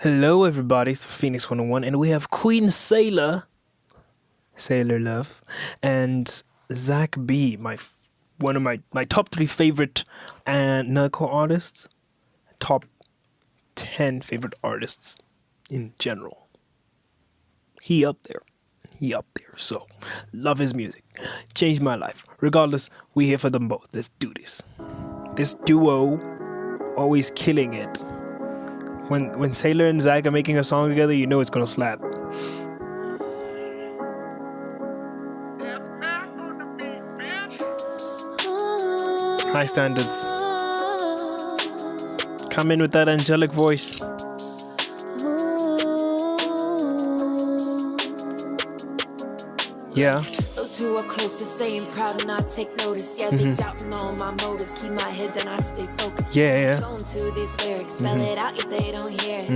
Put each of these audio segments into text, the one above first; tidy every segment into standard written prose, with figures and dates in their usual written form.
Hello, everybody. It's the Phoenix 101, and we have Queen SailorLove, and Zach B, one of my top 3 favorite nerdcore artists, top 10 favorite artists in general. He up there. So, love his music. Changed my life. Regardless, we here for them both. Let's do this. This duo, always killing it. When Sailor and Zach are making a song together, you know it's gonna slap. High standards. Come in with that angelic voice. Yeah. Those who are closest staying proud and not take notice. Yeah, they doubting all my motives. Keep my head down, I stay focused. Yeah. Zone to these lyrics, spell it out if they don't hear it.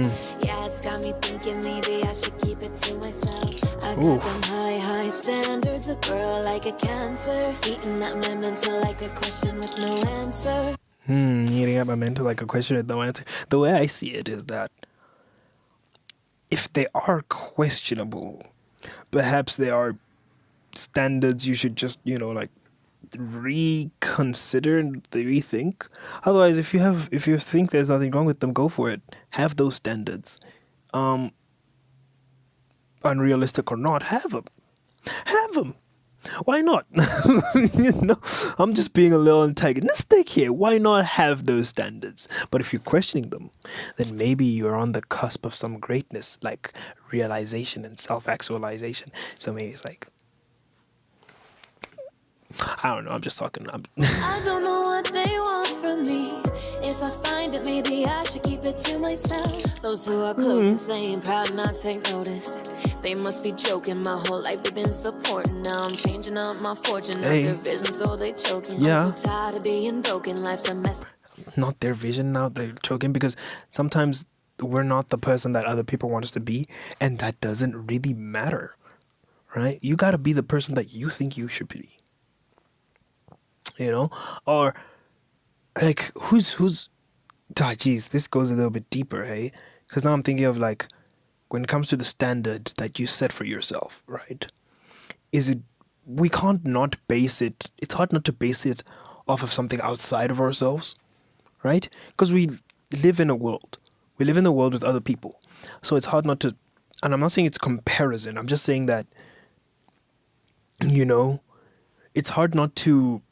Yeah, it's got me thinking maybe I should keep it to myself. I got them high standards, a girl like a cancer. Eating at my mental like a question with no answer. Eating at my mental like a question with no answer. The way I see it is that if they are questionable, perhaps they are standards you should just, reconsider and rethink. Otherwise, if you think there's nothing wrong with them, go for it. Have those standards. Unrealistic or not, have them. Why not? I'm just being a little antagonistic here. Why not have those standards? But if you're questioning them, then maybe you're on the cusp of some greatness, like realization and self-actualization. So maybe it's like, I don't know, I'm just talking. I don't know what they want from me. If I find it, maybe I should keep it to myself. Those who are closest, they ain't proud, not take notice. They must be joking. My whole life they've been supporting. Now I'm changing up my fortune. Not their vision, so they choking. Yeah. I'm so tired of being broken. Life's a mess. Not their vision, now they're choking, because sometimes we're not the person that other people want us to be, and that doesn't really matter, right? You gotta be the person that you think you should be. Or like who's this goes a little bit deeper, hey? Because now I'm thinking of like when it comes to the standard that you set for yourself, right? It's hard not to base it off of something outside of ourselves, right? Because we live in a world with other people, so it's hard not to. And I'm not saying it's comparison, I'm just saying that it's hard not to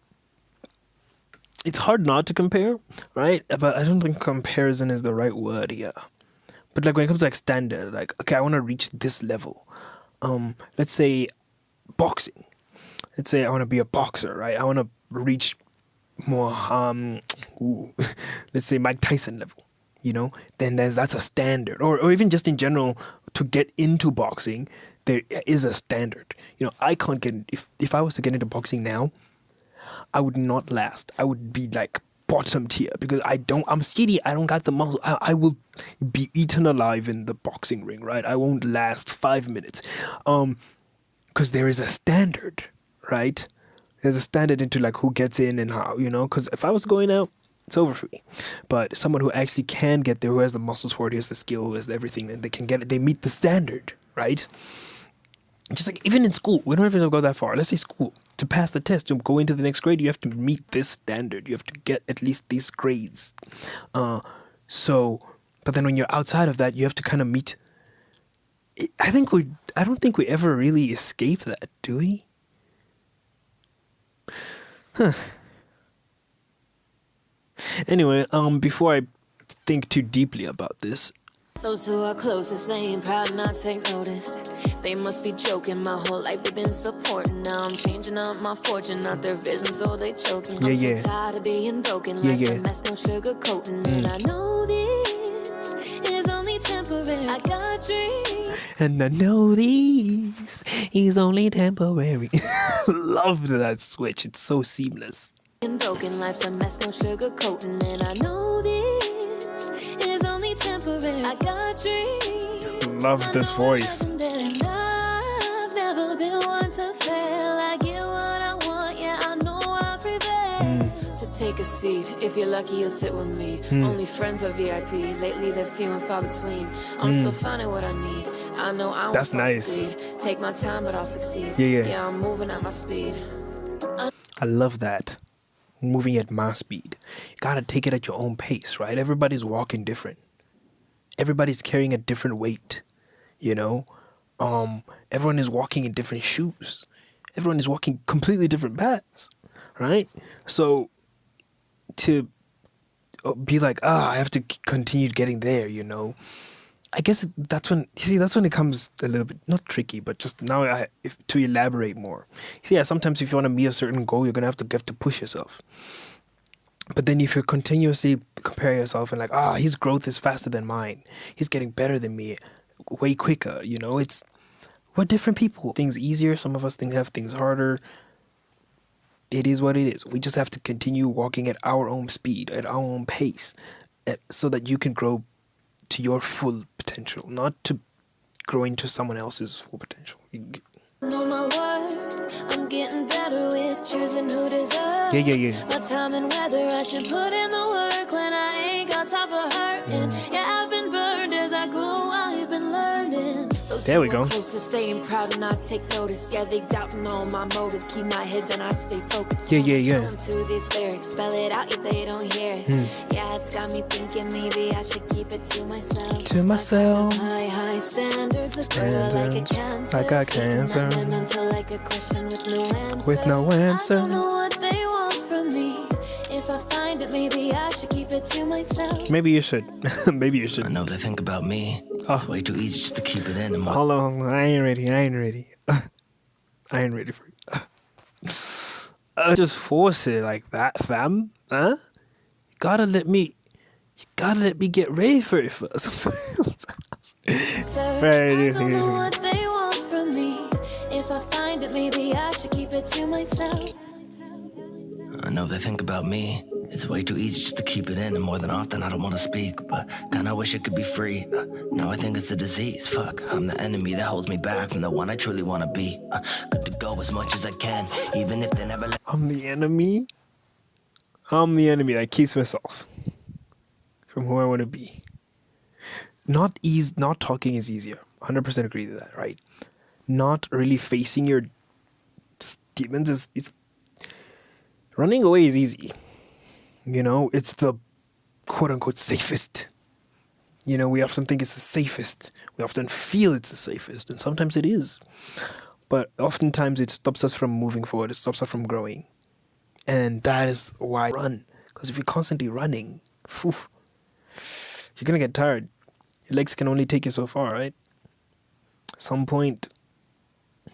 compare, right? But I don't think comparison is the right word here. But like when it comes to like standard, like, okay, I want to reach this level. Let's say boxing. Let's say I want to be a boxer, right? I want to reach more, let's say Mike Tyson level, Then that's a standard. Or even just in general, to get into boxing, there is a standard. I can't get, if I was to get into boxing now, I would not last. I would be like bottom tier because I'm skinny. I don't got the muscle. I will be eaten alive in the boxing ring, right? I won't last 5 minutes. Because there is a standard, right? There's a standard into like who gets in and how, because if I was going out, it's over for me. But someone who actually can get there, who has the muscles for it, who has the skill, who has everything, and they can get it, they meet the standard, right? Just like even in school, we don't even have to go that far. Let's say school, to pass the test, to go into the next grade, you have to meet this standard. You have to get at least these grades. But then when you're outside of that, you have to kind of meet. I don't think we ever really escape that, do we? Anyway, before I think too deeply about this. Those who are closest, they ain't proud, not take notice. They must be joking. My whole life they've been supporting. Now I'm changing up my fortune, not their vision, so they choking. I'm so tired of being broken. Life's a mess, no sugarcoating. And I know this is only temporary. I got dreams. And I know this is only temporary. Loved that switch. It's so seamless. Broken, life's a mess, no sugarcoating. And I know this is only temporary. I got dreams. Love this voice. I've never been one to fail. I get what I want, yeah, I know I'll prevail. So Take a seat. If you're lucky, you'll sit with me. Only friends are VIP. Lately, they're few and far between. I'm still finding what I need. I know I won't. That's nice. Take my time, but I'll succeed. Yeah, I'm moving at my speed. I love that. Moving at my speed. You gotta take it at your own pace, right? Everybody's walking different. Everybody's carrying a different weight, you know? Everyone is walking in different shoes. Everyone is walking completely different paths, right? So to be like, I have to continue getting there, you know? I guess that's when it comes a little bit, not tricky, but just now to elaborate more. See, sometimes if you want to meet a certain goal, you're going to have to push yourself. But then if you continuously compare yourself and like, his growth is faster than mine. He's getting better than me, way quicker, you know? We're different people. Things easier, some of us have things harder. It is what it is. We just have to continue walking at our own speed, at our own pace, so that you can grow to your full potential, not to grow into someone else's full potential. Know my worth. I'm getting better with choosing who deserves. Yeah. My time and whether I should put in the work when I ain't got time for hurting. I've been burned as I grow. I've been learning. There we go. Close to staying proud and not take notice. They doubting all my motives. Keep my head down, I stay focused. Yeah. To these lyrics, spell it out if they don't hear it. It's got me thinking maybe I should keep it to myself. High standards, like a cancer. Like a cancer. Mental like a question with no answer. I don't know what they want from me. If I find it, maybe I should keep it to myself. Maybe you should. Maybe you should. I know they think about me. It's way too easy just to keep it in. Hold on. I ain't ready. I ain't ready for it. Just force it like that, fam. Huh? You gotta let me get ready for it first. I don't know what they want from me. If I find it, maybe I should keep it to myself. I know they think about me. It's way too easy just to keep it in, and more than often I don't want to speak, but kinda wish it could be free. Now I think it's a disease. Fuck, I'm the enemy that holds me back from the one I truly want to be. Good to go as much as I can, even if they never let. I'm the enemy that keeps myself from who I want to be. Not talking is easier. 100% agree with that, right? Not really facing your demons is running away is easy. You know, it's the quote unquote safest. You know, we often think it's the safest. We often feel it's the safest, and sometimes it is. But oftentimes it stops us from moving forward. It stops us from growing. And that is why I run. Because if you're constantly running, you're going to get tired. Your legs can only take you so far, right? At some point, you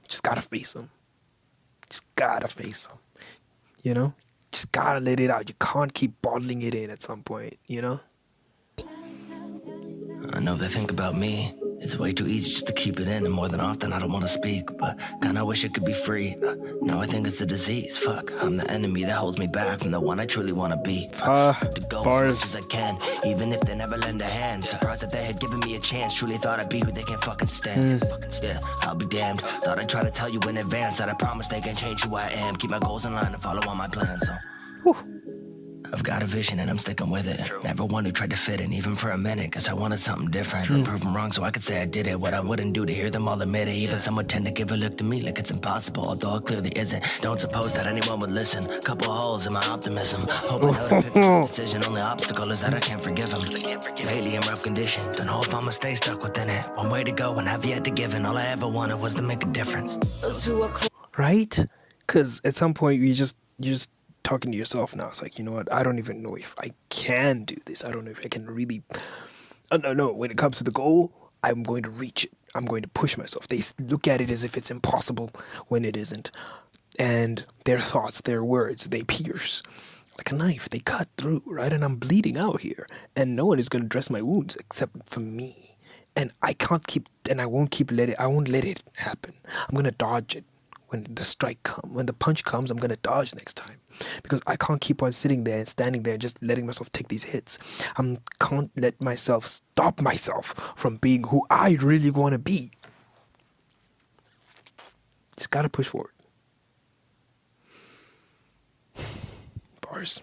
just got to face them. You know? Just got to let it out. You can't keep bottling it in at some point, you know? I know they think about me. It's way too easy just to keep it in, and more than often I don't want to speak, but kinda wish it could be free. Now I think it's a disease. Fuck, I'm the enemy that holds me back from the one I truly want to be. To go bars. as much as I can, even if they never lend a hand. Surprised that they had given me a chance. Truly thought I'd be who they can't fucking stand. Yeah, I'll be damned. Thought I'd try to tell you in advance that I promise they can change who I am. Keep my goals in line and follow all my plans. So. I've got a vision and I'm sticking with it. Never one who tried to fit in, even for a minute, cause I wanted something different. Prove them wrong so I could say I did it. What I wouldn't do to hear them all admit it. Even some would tend to give a look to me like it's impossible, although it clearly isn't. Don't suppose that anyone would listen. Couple holes in my optimism. Hoping he'll pick the decision. Only obstacle is that I can't forgive him. Lately in rough condition. Don't know if I'ma stay stuck within it. One way to go and have yet to give, and all I ever wanted was to make a difference. Right? Cause at some point you just talking to yourself now. It's like, you know what? I don't even know if I can do this. I don't know if I can really. No. When it comes to the goal, I'm going to reach it. I'm going to push myself. They look at it as if it's impossible when it isn't. And their thoughts, their words, they pierce like a knife. They cut through, right? And I'm bleeding out here. And no one is going to dress my wounds except for me. And I can't keep, and I won't let it happen. I'm going to dodge it. When the strike comes, when the punch comes, I'm going to dodge next time. Because I can't keep on sitting there and standing there and just letting myself take these hits. I can't let myself stop myself from being who I really want to be. Just got to push forward. bars.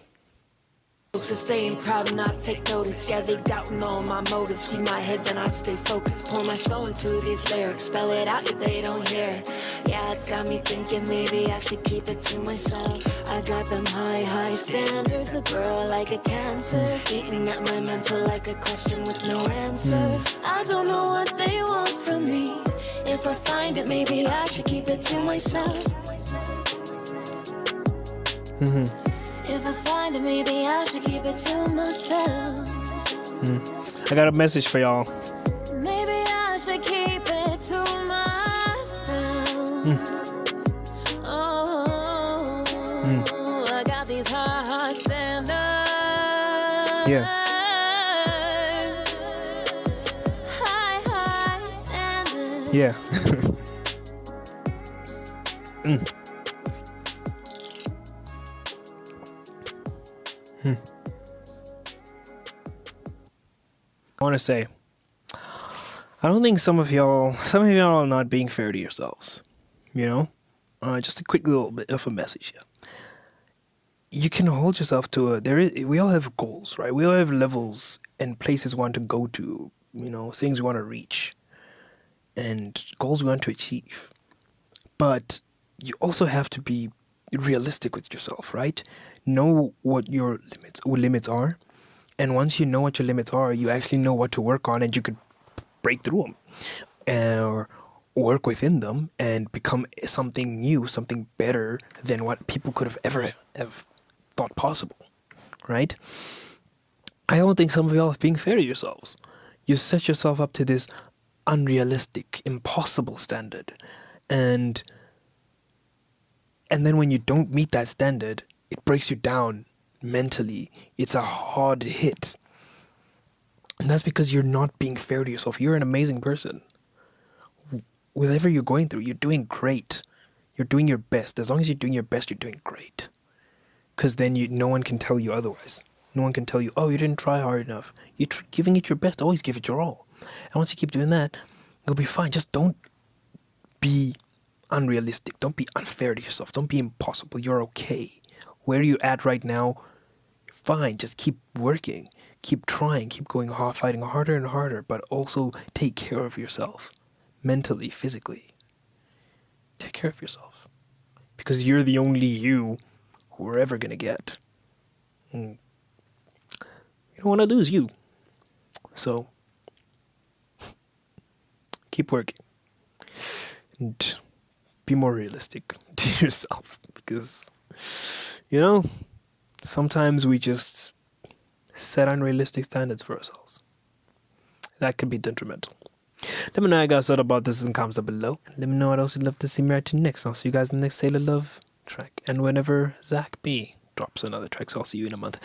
So staying proud and not take notice. Yeah, they doubting all my motives. Keep my head down, I stay focused. Pour my soul into these lyrics. Spell it out, yet they don't hear it. Yeah, it's got me thinking maybe I should keep it to myself. I got them high standards. The girl like a cancer, eating at my mental like a question with no answer. I don't know what they want from me. If I find it, maybe I should keep it to myself. If I find it, maybe I should keep it to myself. I got a message for y'all. Maybe I should keep it to myself. Oh, I got these high standards. Yeah. High standards. Yeah. I want to say, I don't think some of y'all are not being fair to yourselves. You know, just a quick little bit of a message here. You can hold yourself to we all have goals, right? We all have levels and places we want to go to, you know, things we want to reach and goals we want to achieve. But you also have to be realistic with yourself, right? Know what your limits are. And once you know what your limits are, you actually know what to work on, and you could break through them or work within them and become something new, something better than what people could have ever have thought possible, right? I don't think some of y'all are being fair to yourselves. You set yourself up to this unrealistic, impossible standard. And then when you don't meet that standard, it breaks you down mentally. It's a hard hit. And that's because you're not being fair to yourself. You're an amazing person. Whatever you're going through, you're doing great. You're doing your best. As long as you're doing your best, you're doing great. Because then no one can tell you otherwise. No one can tell you, oh, you didn't try hard enough. You're giving it your best. Always give it your all. And once you keep doing that, you'll be fine. Just don't be unrealistic. Don't be unfair to yourself. Don't be impossible. You're okay. Where you're at right now, you're fine. Just keep working. Keep trying. Keep going hard, fighting harder and harder. But also take care of yourself. Mentally, physically. Take care of yourself. Because you're the only you who we're ever going to get. And you don't want to lose you. So, keep working. And be more realistic to yourself. Because, you know, sometimes we just set unrealistic standards for ourselves. That could be detrimental. Let me know how you guys thought about this in the comments below. And let me know what else you'd love to see me react to next. I'll see you guys in the next Sailor Love track. And whenever Zach B drops another track, so I'll see you in a month.